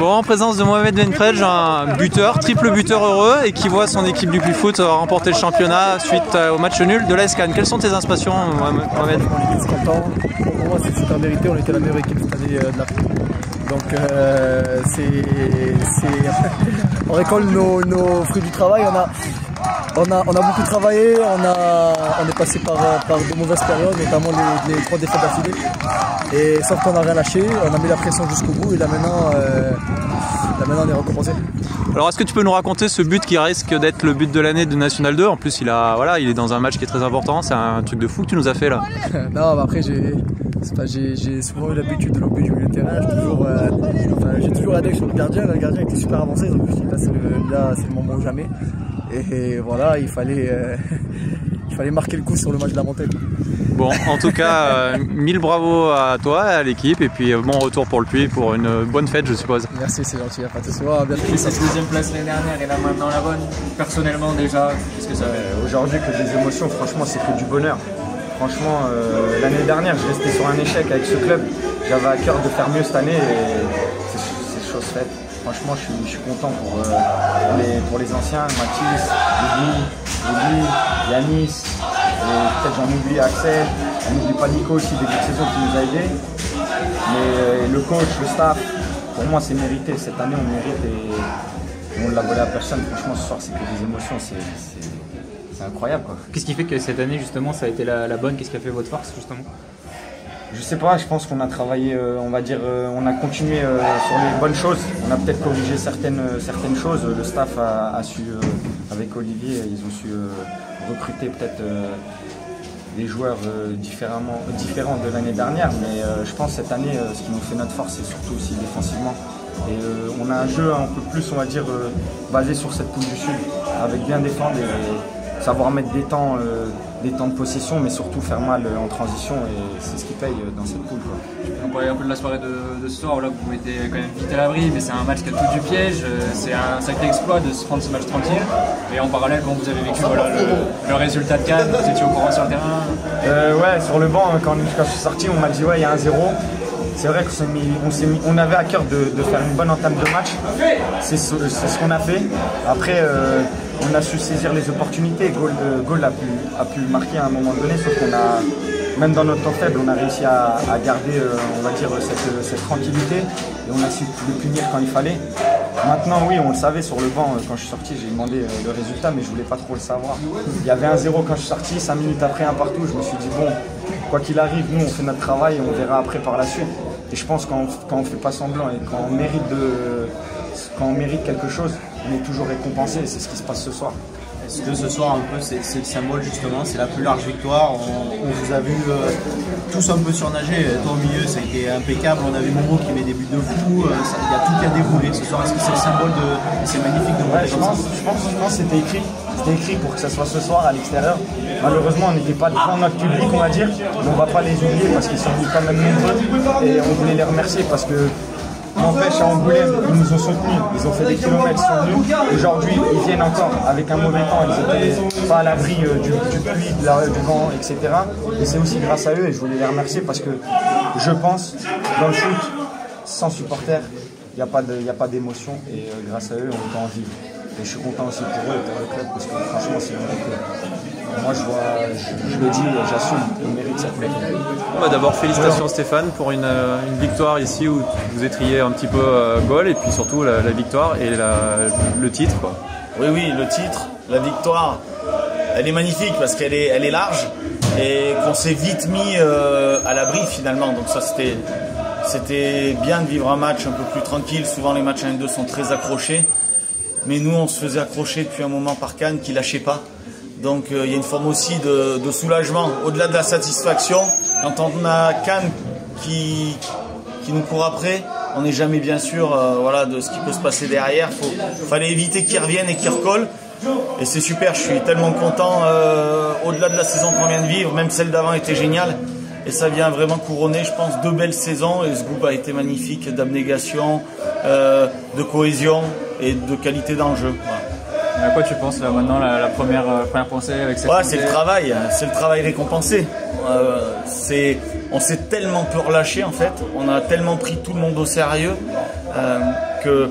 Bon, en présence de Mohamed Benfredj, un buteur, triple buteur heureux et qui voit son équipe du Puy-Foot remporter le championnat suite au match nul de l'AS Cannes. Quelles sont tes inspirations, Mohamed? On est content. Pour moi, c'est super mérité. On était la meilleure équipe cette année de la Pro. Donc, on récolte nos fruits du travail. On a beaucoup travaillé, on est passé par de mauvaises périodes, notamment les 3 défaites d'affilée. Et sauf qu'on n'a rien lâché, on a mis la pression jusqu'au bout et là maintenant on est récompensé. Alors est-ce que tu peux nous raconter ce but qui risque d'être le but de l'année de National 2? En plus il est dans un match qui est très important, c'est un truc de fou que tu nous as fait là. Non, bah après j'ai souvent eu l'habitude de louper du milieu de terrain, j'ai toujours aidé sur le gardien était super avancé, donc je me suis dit là c'est le moment ou jamais. Et voilà, il fallait marquer le coup sur le match de la montée. Bon, en tout cas, 1000 bravos à toi et à l'équipe, et puis bon retour pour le Puy pour une bonne fête, je suppose. Merci, c'est gentil, à ce soir, à bientôt. Cette deuxième place l'année dernière et là maintenant la bonne. Personnellement déjà, qu'est-ce que ça fait? Aujourd'hui, que des émotions, franchement, c'est que du bonheur. Franchement, l'année dernière, je restais sur un échec avec ce club. J'avais à cœur de faire mieux cette année et c'est chose faite. Franchement, je suis content pour les anciens, Mathis, Lily, Yanis, peut-être j'en oublie Axel, on n'oublie pas Nico aussi, début de saison qui nous a aidés. Mais le coach, le staff, pour moi c'est mérité. Cette année on mérite et on ne l'a volé à personne. Franchement ce soir c'est que des émotions, c'est incroyable quoi. Qu'est-ce qui fait que cette année justement ça a été la bonne? Qu'est-ce qui a fait votre force justement? Je sais pas, je pense qu'on a travaillé, on a continué sur les bonnes choses. On a peut-être corrigé certaines choses. Le staff a su, avec Olivier, ils ont su recruter peut-être des joueurs différents de l'année dernière. Mais je pense que cette année, ce qui nous fait notre force, c'est surtout aussi défensivement. Et on a un jeu un peu plus, on va dire, basé sur cette poule du Sud, avec bien défendre et savoir mettre des temps de possession, mais surtout faire mal en transition, et c'est ce qui paye dans cette poule. On parlait un peu de la soirée de ce soir, là vous vous mettez quand même vite à l'abri, mais c'est un match qui a tout du piège, c'est un sacré exploit de se prendre ce match tranquille. Et en parallèle, quand vous avez vécu le résultat de Cannes, vous étiez au courant sur le terrain? Ouais, sur le banc, quand je suis sorti, on m'a dit ouais, il y a 1-0. C'est vrai qu'on avait à cœur de faire une bonne entame de match, c'est ce qu'on a fait. Après, on a su saisir les opportunités. Gaulle a pu marquer à un moment donné, sauf qu'on a, même dans notre temps faible, on a réussi à garder, on va dire, cette tranquillité et on a su le punir quand il fallait. Maintenant, oui, on le savait sur le banc, quand je suis sorti, j'ai demandé le résultat, mais je voulais pas trop le savoir. Il y avait 1-0 quand je suis sorti, 5 minutes après un partout, je me suis dit bon, quoi qu'il arrive, nous on fait notre travail et on verra après par la suite. Et je pense quand on fait pas semblant et quand on mérite quelque chose, on est toujours récompensé, et c'est ce qui se passe ce soir. Est-ce que ce soir, un peu, c'est le symbole justement, c'est la plus large victoire? On vous a vu tous un peu surnager, toi au milieu ça a été impeccable, on a vu Momo qui met des buts de fou, il y a tout qui a déroulé ce soir. Est-ce que c'est le symbole c'est magnifique de monter comme ça? Je pense que c'était écrit pour que ça soit ce soir à l'extérieur. Malheureusement on n'était pas devant notre public, on va dire, mais on ne va pas les oublier parce qu'ils sont venus quand même nombreux et on voulait les remercier parce que n'empêche, à Angoulême, ils nous ont soutenus, ils ont fait des kilomètres, ils sont venus. Aujourd'hui, ils viennent encore avec un mauvais temps, ils n'étaient pas à l'abri du pluie, du vent, etc. Et c'est aussi grâce à eux, et je voulais les remercier parce que je pense, dans le foot, sans supporters, il n'y a pas d'émotion, et grâce à eux, on peut en vivre. Et je suis content aussi pour eux et pour le club parce que franchement, c'est mérité. Moi, je le dis, j'assume, ils méritent cette médaille. D'abord, félicitations Stéphane pour une victoire ici où vous étriez un petit peu Gaulle, et puis surtout la victoire et le titre, quoi. Oui, le titre, la victoire, elle est magnifique parce qu'elle est large et qu'on s'est vite mis à l'abri finalement. Donc ça, c'était bien de vivre un match un peu plus tranquille. Souvent, les matchs 1-2 sont très accrochés. Mais nous, on se faisait accrocher depuis un moment par Cannes qui ne lâchait pas. Donc il y a une forme aussi de soulagement, au-delà de la satisfaction. Quand on a Cannes qui nous court après, on n'est jamais bien sûr de ce qui peut se passer derrière. Fallait éviter qu'ils reviennent et qu'ils recollent. Et c'est super, je suis tellement content, au-delà de la saison qu'on vient de vivre, même celle d'avant était géniale. Et ça vient vraiment couronner, je pense, 2 belles saisons. Et ce groupe a été magnifique, d'abnégation, de cohésion et de qualité dans le jeu. Voilà. À quoi tu penses là maintenant, la première pensée avec cette c'est le travail récompensé. On s'est tellement peu relâché en fait, on a tellement pris tout le monde au sérieux. que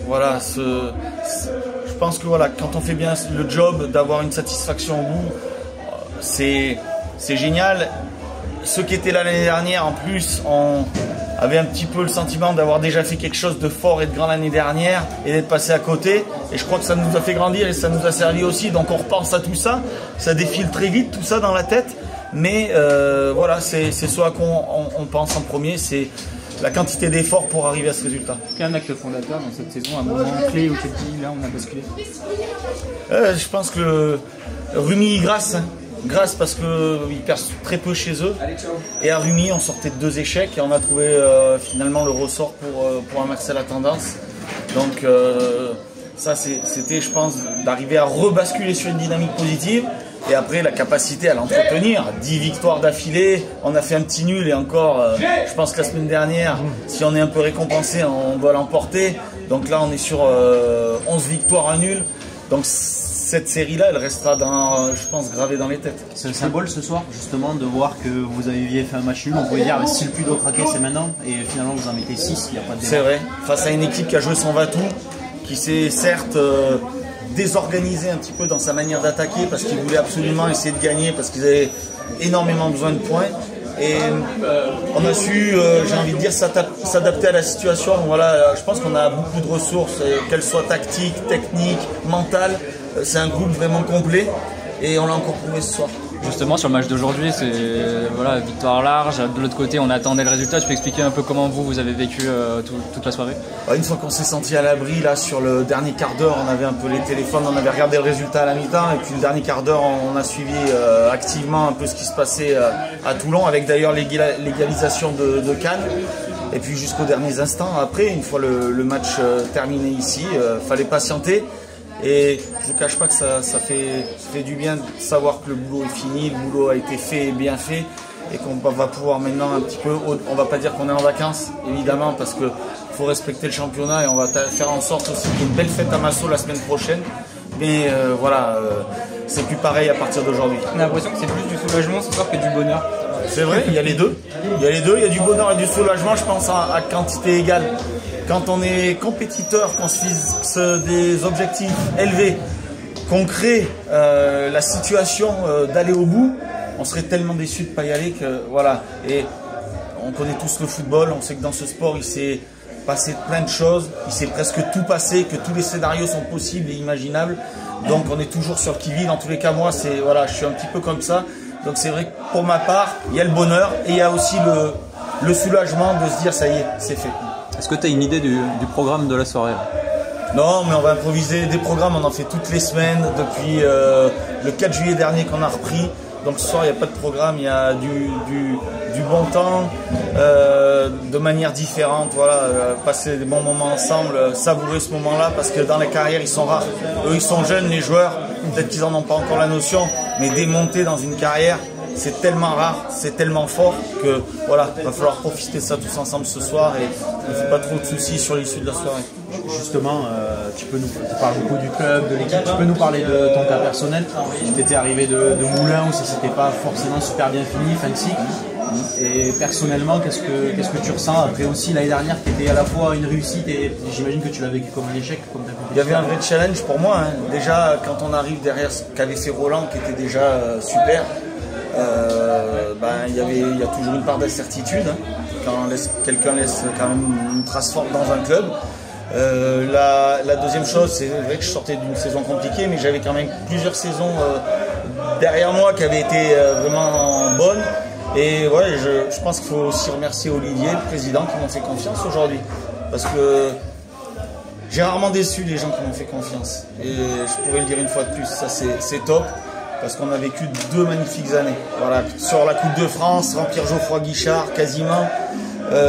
voilà, je pense que voilà, quand on fait bien le job, d'avoir une satisfaction au bout, c'est génial. Ceux qui étaient là l'année dernière, en plus, on avait un petit peu le sentiment d'avoir déjà fait quelque chose de fort et de grand l'année dernière et d'être passé à côté. Et je crois que ça nous a fait grandir et ça nous a servi aussi. Donc on repense à tout ça. Ça défile très vite, tout ça dans la tête. Mais voilà, c'est ce à quoi on pense en premier. C'est la quantité d'efforts pour arriver à ce résultat. Quel est un acte fondateur dans cette saison, un moment clé où tu te dis là on a basculé? Je pense que Rumi grâce. Grâce parce qu'ils perdent très peu chez eux. Et à Rumi, on sortait de 2 échecs et on a trouvé finalement le ressort pour inverser la tendance. Donc ça, c'était, je pense, d'arriver à rebasculer sur une dynamique positive. Et après, la capacité à l'entretenir. 10 victoires d'affilée, on a fait un petit nul et encore, je pense que la semaine dernière, si on est un peu récompensé, on doit l'emporter. Donc là, on est sur 11 victoires, un nul. Donc cette série-là, elle restera, je pense, gravée dans les têtes. C'est le symbole ce soir, justement, de voir que vous aviez fait un match nul. On pouvait dire, si le plus d'eau craquait, c'est maintenant. Et finalement, vous en mettez 6, il n'y a pas de débat. C'est vrai, face à une équipe qui a joué son va-tout, qui s'est certes désorganisée un petit peu dans sa manière d'attaquer, parce qu'ils voulaient absolument essayer de gagner, parce qu'ils avaient énormément besoin de points. Et on a su, j'ai envie de dire, s'adapter à la situation. Voilà, je pense qu'on a beaucoup de ressources, qu'elles soient tactiques, techniques, mentales. C'est un groupe vraiment complet et on l'a encore prouvé ce soir. Justement, sur le match d'aujourd'hui, c'est voilà, victoire large. De l'autre côté, on attendait le résultat. Tu peux expliquer un peu comment vous avez vécu toute la soirée? Une fois qu'on s'est senti à l'abri, là, sur le dernier quart d'heure, on avait un peu les téléphones, on avait regardé le résultat à la mi-temps. Et puis le dernier quart d'heure, on a suivi activement un peu ce qui se passait à Toulon, avec d'ailleurs l'égalisation de Cannes. Et puis jusqu'aux derniers instants, après, une fois le match terminé ici, fallait patienter. Et je ne vous cache pas que ça fait du bien de savoir que le boulot est fini, le boulot a été fait et bien fait, et qu'on va pouvoir maintenant un petit peu, on va pas dire qu'on est en vacances, évidemment, parce qu'il faut respecter le championnat et on va faire en sorte aussi qu'il y ait une belle fête à Massot la semaine prochaine. Mais voilà, c'est plus pareil à partir d'aujourd'hui. On a l'impression que c'est plus du soulagement ce soir que du bonheur. C'est vrai, il y a les deux. Il y a du bonheur et du soulagement, je pense, à quantité égale. Quand on est compétiteur, qu'on se fixe des objectifs élevés, qu'on crée la situation d'aller au bout, on serait tellement déçu de ne pas y aller que voilà. Et on connaît tous le football, on sait que dans ce sport, il s'est passé plein de choses, il s'est presque tout passé, que tous les scénarios sont possibles et imaginables. Donc on est toujours sur le qui-vive. Dans tous les cas, moi, voilà, je suis un petit peu comme ça. Donc c'est vrai que pour ma part, il y a le bonheur et il y a aussi le soulagement de se dire ça y est, c'est fait. Est-ce que tu as une idée du programme de la soirée là? Non, mais on va improviser des programmes, on en fait toutes les semaines depuis le 4 juillet dernier qu'on a repris. Donc ce soir, il n'y a pas de programme, il y a du bon temps, de manière différente. Voilà, passer des bons moments ensemble, savourer ce moment-là, parce que dans les carrières, ils sont rares. Eux, ils sont jeunes, les joueurs, peut-être qu'ils n'en ont pas encore la notion, mais démonter dans une carrière, c'est tellement rare, c'est tellement fort que voilà, il va falloir profiter de ça tous ensemble ce soir et il ne faut pas trop de soucis sur l'issue de la soirée. Justement, tu parles beaucoup du club, de l'équipe, tu peux nous parler de ton cas personnel. Tu étais arrivé de Moulins où ça s'était pas forcément super bien fini, fin de cycle. Et personnellement, qu'est-ce que tu ressens après aussi l'année dernière qui était à la fois une réussite et j'imagine que tu l'as vécu comme un échec comme il y avait un vrai challenge pour moi, hein. Déjà quand on arrive derrière ce qu'avait fait Roland qui était déjà super. Il y a toujours une part d'incertitude hein, quand quelqu'un laisse quand même une trace forte dans un club. La deuxième chose, c'est vrai que je sortais d'une saison compliquée, mais j'avais quand même plusieurs saisons derrière moi qui avaient été vraiment bonnes. Et ouais, je pense qu'il faut aussi remercier Olivier, le président, qui m'ont fait confiance aujourd'hui. Parce que j'ai rarement déçu les gens qui m'ont fait confiance. Et je pourrais le dire une fois de plus, ça c'est top. Parce qu'on a vécu 2 magnifiques années. Voilà, sur la Coupe de France, remplir Geoffroy Guichard quasiment.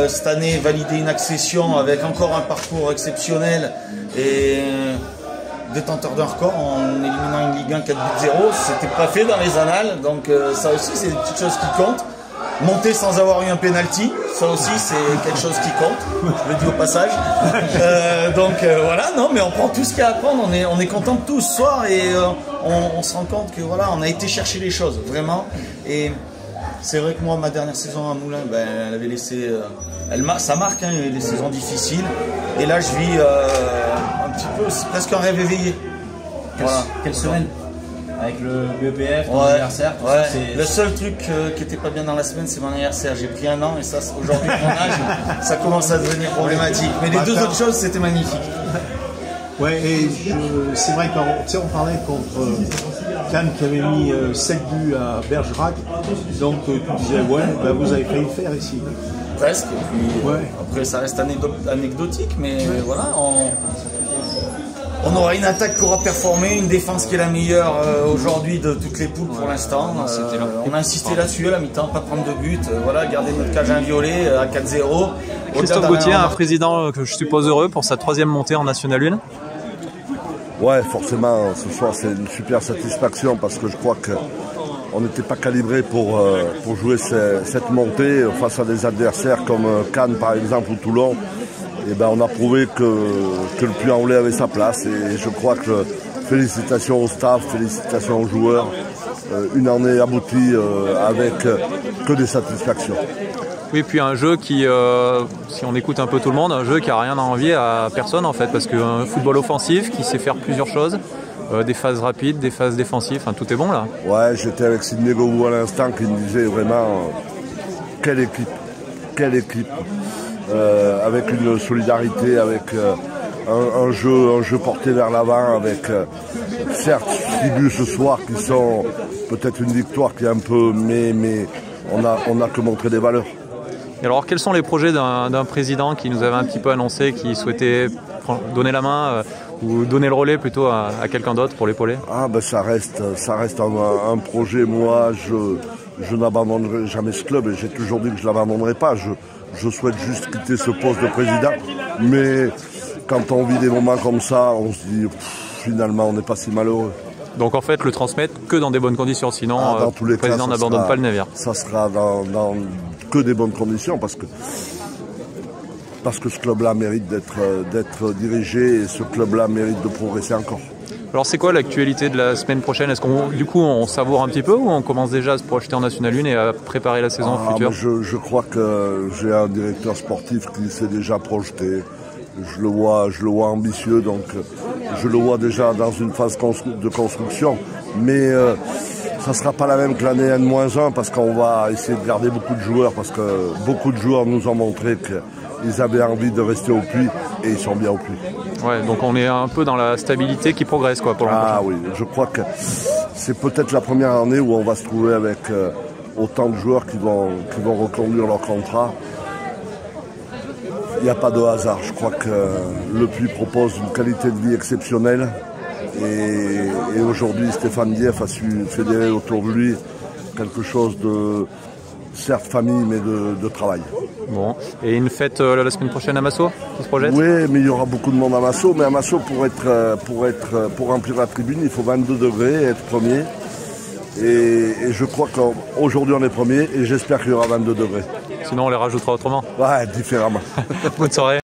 Cette année, valider une accession avec encore un parcours exceptionnel et détenteur d'un record en éliminant une Ligue 1 4-0. C'était pas fait dans les annales, donc ça aussi c'est des petites choses qui comptent. Monter sans avoir eu un penalty, ça aussi c'est quelque chose qui compte, je le dis au passage. Voilà, non mais on prend tout ce qu'il y a à prendre, on est content de tout ce soir et on se rend compte que voilà, on a été chercher les choses, vraiment. Et c'est vrai que moi, ma dernière saison à Moulins, elle avait laissé ça marque, hein, les saisons difficiles. Et là, je vis un petit peu, c'est presque un rêve éveillé. Voilà. Quelle semaine? Avec le BEPF, ton ouais, anniversaire, tout ouais. ça, le seul truc qui était pas bien dans la semaine, c'est mon anniversaire. J'ai pris 1 an et ça, aujourd'hui, mon âge, ça commence à devenir problématique. Mais les deux autres choses, c'était magnifique. Ouais, et c'est vrai qu'on parlait contre Cannes qui avait mis 7 buts à Bergerac. Donc tu disais, ouais, ben, vous avez failli le faire ici. Presque. Et puis, ouais. Après, ça reste anecdotique, mais voilà. On aura une attaque qui aura performé, une défense qui est la meilleure aujourd'hui de toutes les poules pour l'instant. On a insisté là-dessus à la mi-temps, pas prendre de but, voilà, garder notre cage inviolée à 4-0. Christophe Gauthier, un président que je suppose heureux pour sa 3e montée en National 1. Ouais, forcément, ce soir c'est une super satisfaction parce que je crois qu'on n'était pas calibré pour jouer cette montée face à des adversaires comme Cannes par exemple ou Toulon. Et ben on a prouvé que le Puy-en-Velay avait sa place et je crois que félicitations au staff, félicitations aux joueurs. Une année aboutie avec que des satisfactions. Oui, puis un jeu qui, si on écoute un peu tout le monde, un jeu qui n'a rien à envier à personne en fait, parce qu'un football offensif qui sait faire plusieurs choses, des phases rapides, des phases défensives, enfin, tout est bon là. Ouais, j'étais avec Sidney Govou à l'instant qui me disait vraiment quelle équipe, avec une solidarité, avec un jeu porté vers l'avant, avec certes 6 buts ce soir qui sont peut-être une victoire qui est un peu, mais on a que montré des valeurs. Et alors, quels sont les projets d'un président qui nous avait un petit peu annoncé, qui souhaitait donner la main ou donner le relais plutôt à quelqu'un d'autre pour l'épauler? Ah ben ça reste un projet. Moi, je n'abandonnerai jamais ce club et j'ai toujours dit que je ne l'abandonnerai pas. Je souhaite juste quitter ce poste de président. Mais quand on vit des moments comme ça, on se dit finalement on n'est pas si malheureux. Donc en fait, le transmettre que dans des bonnes conditions, sinon le président n'abandonne pas le navire. Ça sera dans que des bonnes conditions parce que ce club-là mérite d'être dirigé et ce club-là mérite de progresser encore. Alors c'est quoi l'actualité de la semaine prochaine? Est-ce qu'on du coup on savoure un petit peu ou on commence déjà à se projeter en National 1 et à préparer la saison future? Je crois que j'ai un directeur sportif qui s'est déjà projeté. Je le vois ambitieux, donc je le vois déjà dans une phase de construction. Mais ça ne sera pas la même que l'année N-1 parce qu'on va essayer de garder beaucoup de joueurs parce que beaucoup de joueurs nous ont montré qu'ils avaient envie de rester au Puy et ils sont bien au Puy. Ouais, donc on est un peu dans la stabilité qui progresse quoi pour l'an prochain. Ah oui, je crois que c'est peut-être la première année où on va se trouver avec autant de joueurs qui vont reconduire leur contrat. Il n'y a pas de hasard. Je crois que le Puy propose une qualité de vie exceptionnelle. Et aujourd'hui, Stéphane Dief a su fédérer autour de lui quelque chose de, certes famille, mais de travail. Bon. Et une fête la semaine prochaine à Massot qui se projette? Oui, mais il y aura beaucoup de monde à Massot. Mais à Massot, pour remplir la tribune, il faut 22 degrés et être premier. Et je crois qu'aujourd'hui, on est premier et j'espère qu'il y aura 22 degrés. Sinon, on les rajoutera autrement. Ouais, différemment. Bonne soirée.